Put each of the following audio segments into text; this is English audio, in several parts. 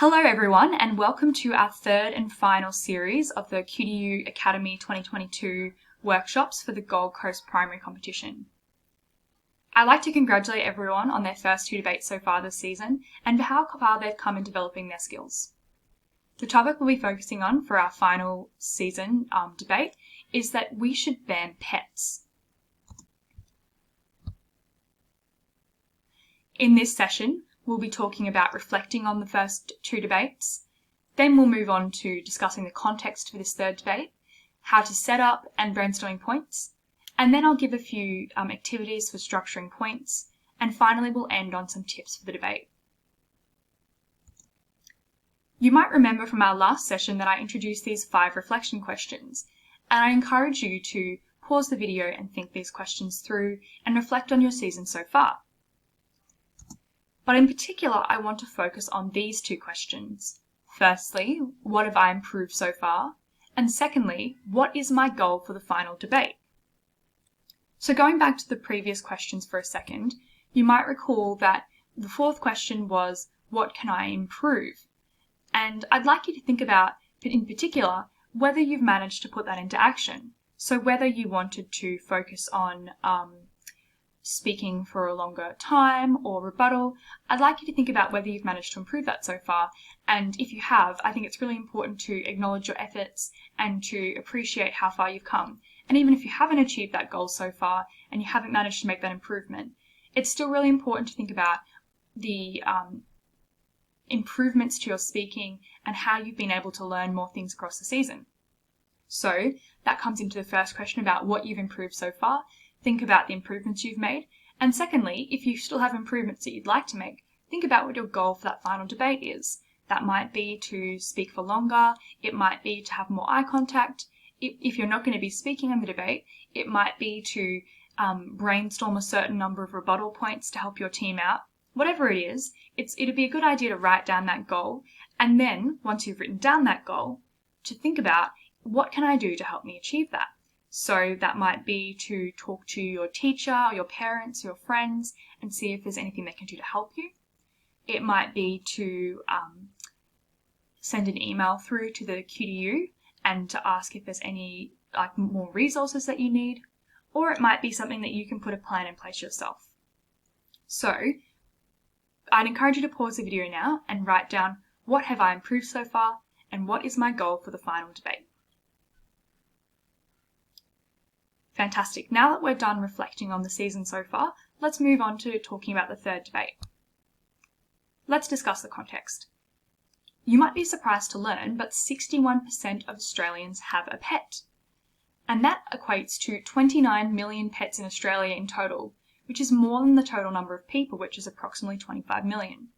Hello everyone, and welcome to our third and final series of the QDU Academy 2022 workshops for the Gold Coast Primary Competition. I'd like to congratulate everyone on their first two debates so far this season and for how far they've come in developing their skills. The topic we'll be focusing on for our final season debate is that we should ban pets. In this session, we'll be talking about reflecting on the first two debates. Then we'll move on to discussing the context for this third debate, how to set up and brainstorming points, and then I'll give a few activities for structuring points, and finally we'll end on some tips for the debate. You might remember from our last session that I introduced these 5 reflection questions, and I encourage you to pause the video and think these questions through and reflect on your season so far. But in particular, I want to focus on these 2 questions. Firstly, what have I improved so far? And secondly, what is my goal for the final debate? So going back to the previous questions for a second, you might recall that the 4th question was, what can I improve? And I'd like you to think about, in particular, whether you've managed to put that into action. So whether you wanted to focus on speaking for a longer time or rebuttal, I'd like you to think about whether you've managed to improve that so far. And if you have, I think it's really important to acknowledge your efforts and to appreciate how far you've come. And even if you haven't achieved that goal so far and you haven't managed to make that improvement, it's still really important to think about the improvements to your speaking and how you've been able to learn more things across the season. So that comes into the first question about what you've improved so far. Think about the improvements you've made. And secondly, if you still have improvements that you'd like to make, think about what your goal for that final debate is. That might be to speak for longer. It might be to have more eye contact. If you're not going to be speaking in the debate, it might be to brainstorm a certain number of rebuttal points to help your team out. Whatever it is, it'd be a good idea to write down that goal. And then, once you've written down that goal, to think about, what can I do to help me achieve that? So that might be to talk to your teacher, your parents, your friends, and see if there's anything they can do to help you. It might be to send an email through to the QDU and to ask if there's any more resources that you need, or it might be something that you can put a plan in place yourself. So I'd encourage you to pause the video now and write down, what have I improved so far, and what is my goal for the final debate? Fantastic. Now that we're done reflecting on the season so far, let's move on to talking about the third debate. Let's discuss the context. You might be surprised to learn, but 61% of Australians have a pet. And that equates to 29 million pets in Australia in total, which is more than the total number of people, which is approximately 25 million.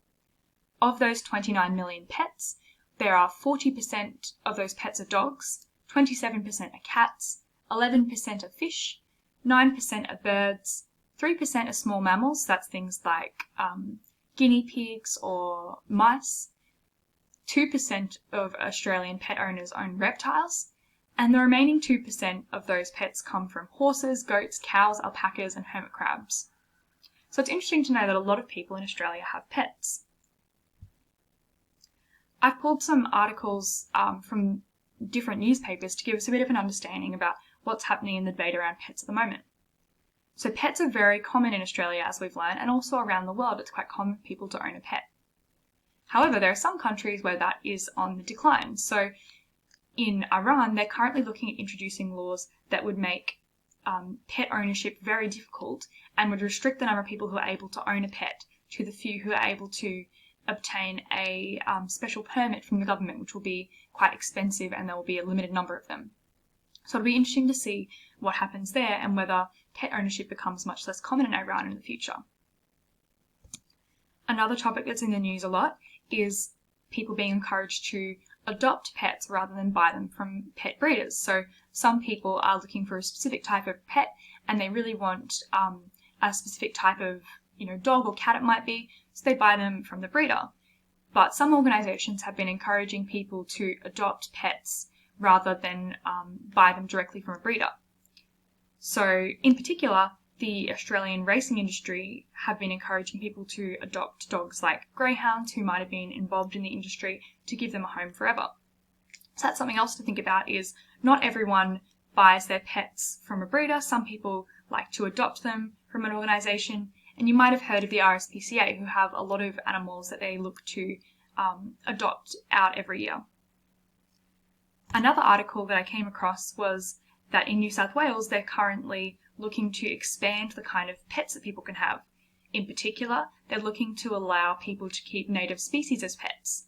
Of those 29 million pets, there are 40% of those pets are dogs, 27% are cats, 11% are fish, 9% are birds, 3% are small mammals, that's things like guinea pigs or mice, 2% of Australian pet owners own reptiles, and the remaining 2% of those pets come from horses, goats, cows, alpacas, and hermit crabs. So it's interesting to know that a lot of people in Australia have pets. I've pulled some articles from different newspapers to give us a bit of an understanding about what's happening in the debate around pets at the moment. So pets are very common in Australia, as we've learned, and also around the world it's quite common for people to own a pet. However, there are some countries where that is on the decline. So in Iran, they're currently looking at introducing laws that would make pet ownership very difficult and would restrict the number of people who are able to own a pet to the few who are able to obtain a special permit from the government, which will be quite expensive, and there will be a limited number of them. So it'll be interesting to see what happens there and whether pet ownership becomes much less common in Iran in the future. Another topic that's in the news a lot is people being encouraged to adopt pets rather than buy them from pet breeders. So some people are looking for a specific type of pet and they really want a specific type of dog or cat it might be, so they buy them from the breeder. But some organisations have been encouraging people to adopt pets rather than buy them directly from a breeder. So in particular, the Australian racing industry have been encouraging people to adopt dogs like greyhounds who might have been involved in the industry to give them a home forever. So that's something else to think about, is not everyone buys their pets from a breeder. Some people like to adopt them from an organisation, and you might have heard of the RSPCA, who have a lot of animals that they look to adopt out every year. Another article that I came across was that in New South Wales they're currently looking to expand the kind of pets that people can have. In particular, they're looking to allow people to keep native species as pets.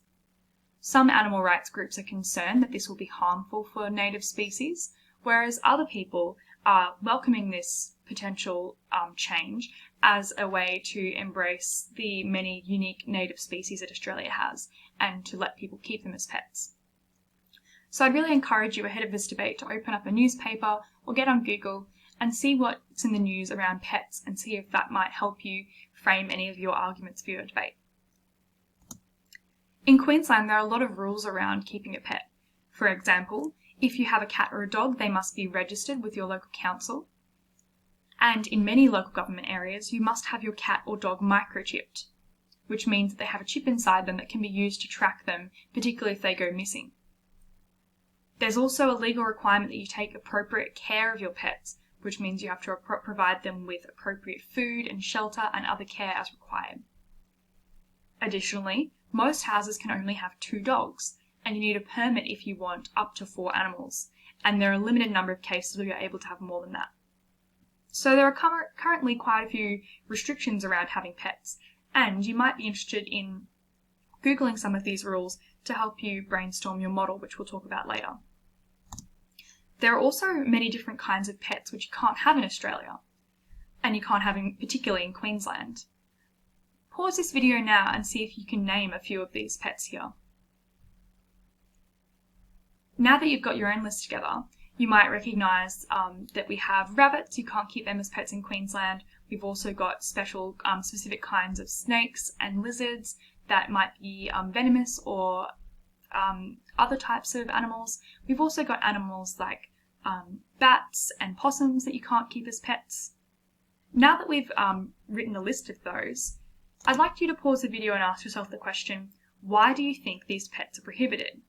Some animal rights groups are concerned that this will be harmful for native species, whereas other people are welcoming this potential change as a way to embrace the many unique native species that Australia has and to let people keep them as pets. So I'd really encourage you ahead of this debate to open up a newspaper or get on Google and see what's in the news around pets and see if that might help you frame any of your arguments for your debate. In Queensland, there are a lot of rules around keeping a pet. For example, if you have a cat or a dog, they must be registered with your local council. And in many local government areas, you must have your cat or dog microchipped, which means that they have a chip inside them that can be used to track them, particularly if they go missing. There's also a legal requirement that you take appropriate care of your pets, which means you have to provide them with appropriate food and shelter and other care as required. Additionally, most houses can only have 2 dogs, and you need a permit if you want up to 4 animals, and there are a limited number of cases where you're able to have more than that. So there are currently quite a few restrictions around having pets, and you might be interested in Googling some of these rules to help you brainstorm your model, which we'll talk about later. There are also many different kinds of pets which you can't have in Australia, and you can't have particularly in Queensland. Pause this video now and see if you can name a few of these pets here. Now that you've got your own list together, you might recognise that we have rabbits. You can't keep them as pets in Queensland. We've also got specific kinds of snakes and lizards that might be venomous or other types of animals. We've also got animals like bats and possums that you can't keep as pets. Now that we've written a list of those, I'd like you to pause the video and ask yourself the question, why do you think these pets are prohibited?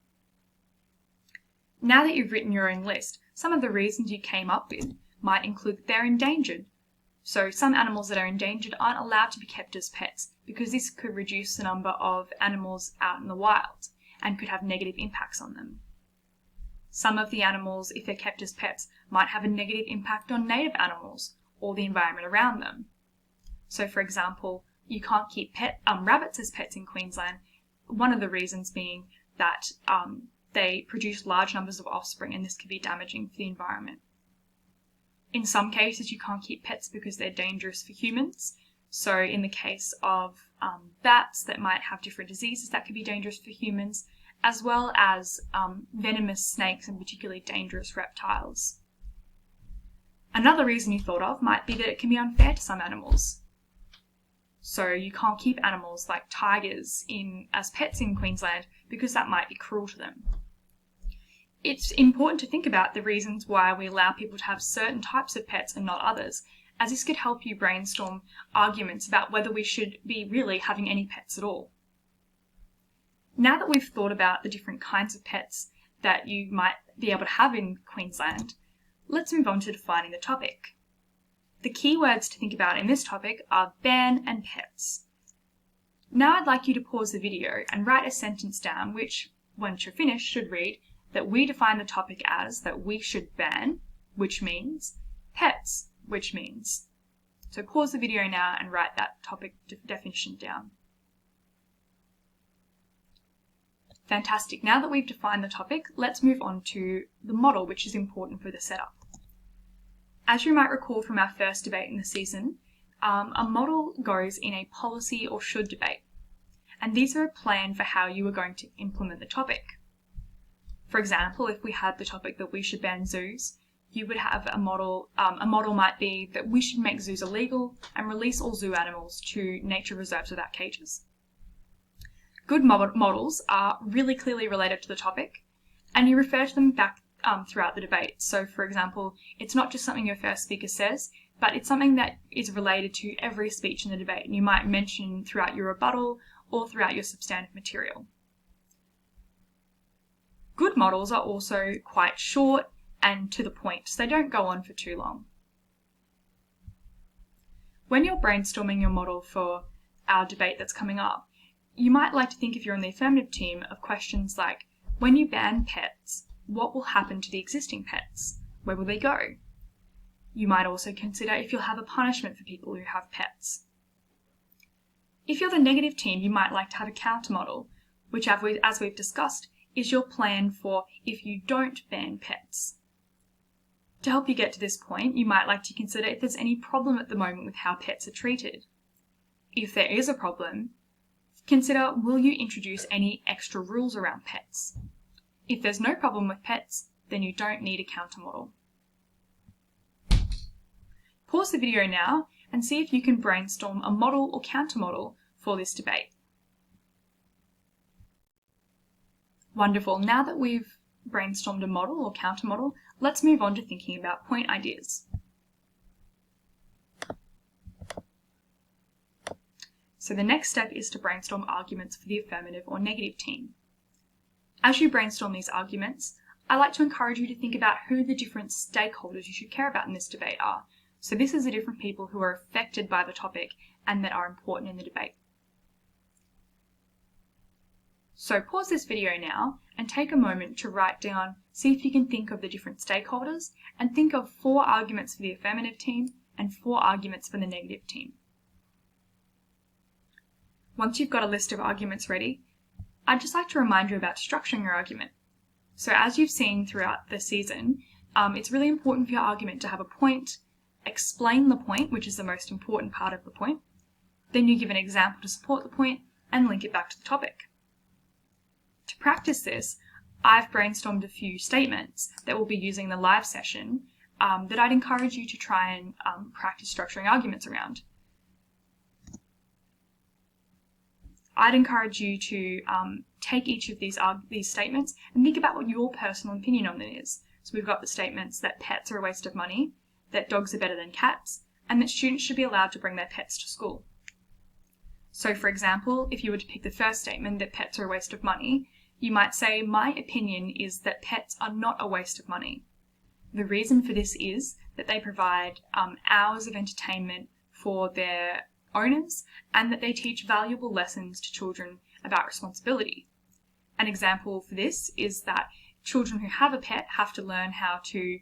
Now that you've written your own list, some of the reasons you came up with might include that they're endangered. So some animals that are endangered aren't allowed to be kept as pets because this could reduce the number of animals out in the wild and could have negative impacts on them. Some of the animals, if they're kept as pets, might have a negative impact on native animals or the environment around them. So for example, you can't keep rabbits as pets in Queensland, one of the reasons being that they produce large numbers of offspring and this could be damaging for the environment. In some cases, you can't keep pets because they're dangerous for humans. So in the case of bats that might have different diseases that could be dangerous for humans, as well as venomous snakes and particularly dangerous reptiles. Another reason you thought of might be that it can be unfair to some animals. So you can't keep animals like tigers as pets in Queensland because that might be cruel to them. It's important to think about the reasons why we allow people to have certain types of pets and not others, as this could help you brainstorm arguments about whether we should be really having any pets at all. Now that we've thought about the different kinds of pets that you might be able to have in Queensland, let's move on to defining the topic. The key words to think about in this topic are ban and pets. Now I'd like you to pause the video and write a sentence down which, once you're finished, should read that we define the topic as that we should ban, which means, pets, which means. So pause the video now and write that topic definition down. Fantastic. Now that we've defined the topic, let's move on to the model, which is important for the setup. As you might recall from our first debate in the season, a model goes in a policy or should debate. And these are a plan for how you are going to implement the topic. For example, if we had the topic that we should ban zoos, you would have a model. A model might be that we should make zoos illegal and release all zoo animals to nature reserves without cages. Good models are really clearly related to the topic, and you refer to them back throughout the debate. So, for example, it's not just something your first speaker says, but it's something that is related to every speech in the debate, and you might mention throughout your rebuttal or throughout your substantive material. Good models are also quite short and to the point, so they don't go on for too long. When you're brainstorming your model for our debate that's coming up, you might like to think, if you're on the affirmative team, of questions like, when you ban pets, what will happen to the existing pets? Where will they go? You might also consider if you'll have a punishment for people who have pets. If you're the negative team, you might like to have a counter model, which, as we've discussed, is your plan for if you don't ban pets. To help you get to this point, you might like to consider if there's any problem at the moment with how pets are treated. If there is a problem, consider, will you introduce any extra rules around pets? If there's no problem with pets, then you don't need a counter model. Pause the video now and see if you can brainstorm a model or counter model for this debate. Wonderful. Now that we've brainstormed a model or counter model, let's move on to thinking about point ideas. So the next step is to brainstorm arguments for the affirmative or negative team. As you brainstorm these arguments, I like to encourage you to think about who the different stakeholders you should care about in this debate are. So this is the different people who are affected by the topic and that are important in the debate. So pause this video now and take a moment to write down, see if you can think of the different stakeholders, and think of 4 arguments for the affirmative team and 4 arguments for the negative team. Once you've got a list of arguments ready, I'd just like to remind you about structuring your argument. So as you've seen throughout the season, it's really important for your argument to have a point, explain the point, which is the most important part of the point, then you give an example to support the point, and link it back to the topic. To practice this, I've brainstormed a few statements that we'll be using in the live session that I'd encourage you to try and practice structuring arguments around. I'd encourage you to take each of these statements and think about what your personal opinion on it is. So we've got the statements that pets are a waste of money, that dogs are better than cats, and that students should be allowed to bring their pets to school. So for example, if you were to pick the first statement, that pets are a waste of money, you might say, my opinion is that pets are not a waste of money. The reason for this is that they provide hours of entertainment for their owners and that they teach valuable lessons to children about responsibility. An example for this is that children who have a pet have to learn how to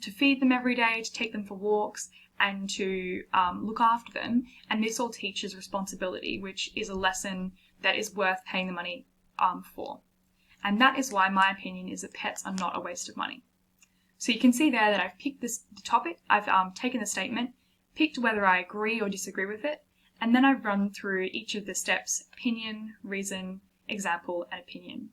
feed them every day, to take them for walks, and to look after them. And this all teaches responsibility, which is a lesson that is worth paying the money for. And that is why my opinion is that pets are not a waste of money. So you can see there that I've picked the topic, I've taken the statement, picked whether I agree or disagree with it, and then I've run through each of the steps: opinion, reason, example, and opinion.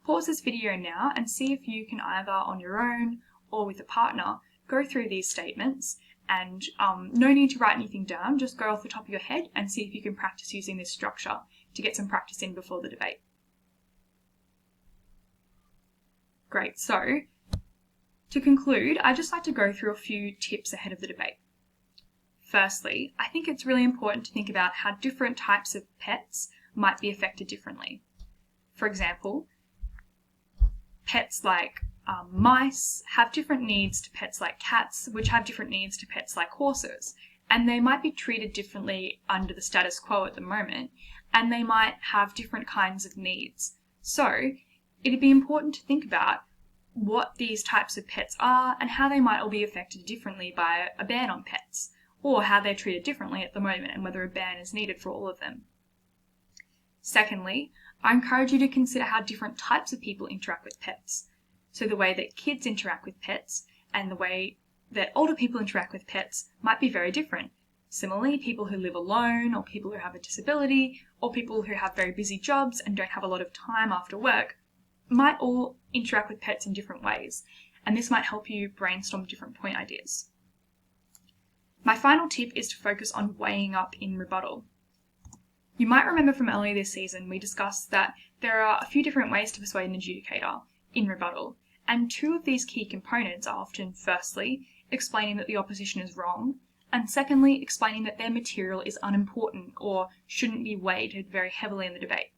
Pause this video now and see if you can either on your own or with a partner go through these statements, and no need to write anything down, just go off the top of your head and see if you can practice using this structure to get some practice in before the debate. Great, so to conclude, I'd just like to go through a few tips ahead of the debate. Firstly, I think it's really important to think about how different types of pets might be affected differently. For example, pets like mice have different needs to pets like cats, which have different needs to pets like horses, and they might be treated differently under the status quo at the moment, and they might have different kinds of needs. So it'd be important to think about what these types of pets are and how they might all be affected differently by a ban on pets, or how they're treated differently at the moment and whether a ban is needed for all of them. Secondly, I encourage you to consider how different types of people interact with pets. So the way that kids interact with pets and the way that older people interact with pets might be very different. Similarly, people who live alone, or people who have a disability, or people who have very busy jobs and don't have a lot of time after work might all interact with pets in different ways, and this might help you brainstorm different point ideas. My final tip is to focus on weighing up in rebuttal. You might remember from earlier this season we discussed that there are a few different ways to persuade an adjudicator in rebuttal, and 2 of these key components are often, firstly, explaining that the opposition is wrong, and secondly, explaining that their material is unimportant or shouldn't be weighted very heavily in the debate.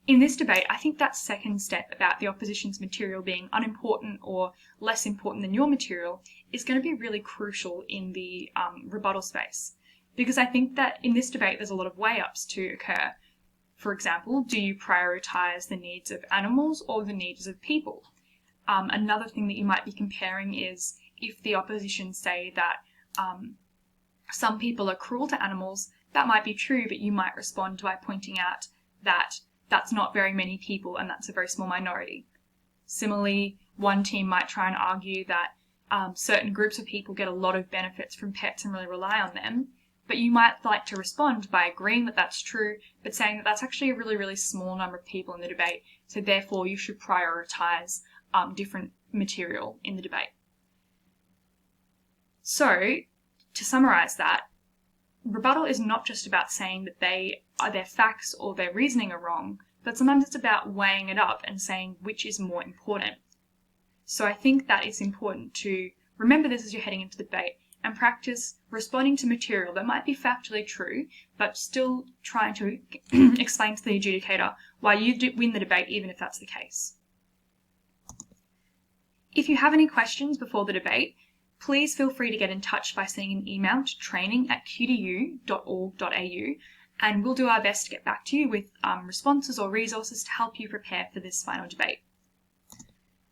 In this debate, I think that second step about the opposition's material being unimportant or less important than your material is going to be really crucial in the rebuttal space. Because I think that in this debate, there's a lot of weigh-ups to occur. For example, do you prioritise the needs of animals or the needs of people? Another thing that you might be comparing is if the opposition say that some people are cruel to animals, that might be true, but you might respond by pointing out that that's not very many people and that's a very small minority. Similarly, one team might try and argue that certain groups of people get a lot of benefits from pets and really rely on them, but you might like to respond by agreeing that that's true, but saying that that's actually a really, really small number of people in the debate, so therefore you should prioritise different material in the debate. So, to summarise that, rebuttal is not just about saying that their facts or their reasoning are wrong, but sometimes it's about weighing it up and saying which is more important. So I think that it's important to remember this as you're heading into the debate and practice responding to material that might be factually true, but still trying to explain to the adjudicator why you win the debate, even if that's the case. If you have any questions before the debate, please feel free to get in touch by sending an email to training@qdu.org.au, and we'll do our best to get back to you with responses or resources to help you prepare for this final debate.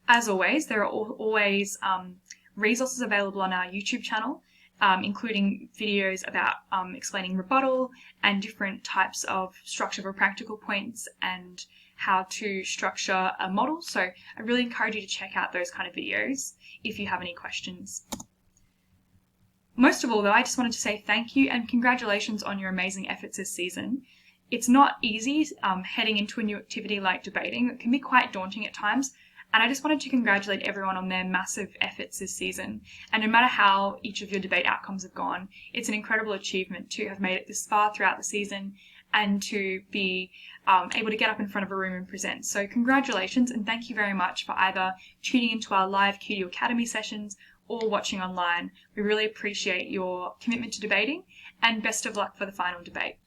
As always, there are always resources available on our YouTube channel, including videos about explaining rebuttal and different types of structure for practical points and how to structure a model. So I really encourage you to check out those kind of videos if you have any questions. Most of all, though, I just wanted to say thank you and congratulations on your amazing efforts this season. It's not easy heading into a new activity like debating. It can be quite daunting at times. And I just wanted to congratulate everyone on their massive efforts this season. And no matter how each of your debate outcomes have gone, it's an incredible achievement to have made it this far throughout the season and to be able to get up in front of a room and present. So congratulations, and thank you very much for either tuning into our live QDU Academy sessions or watching online. We really appreciate your commitment to debating, and best of luck for the final debate.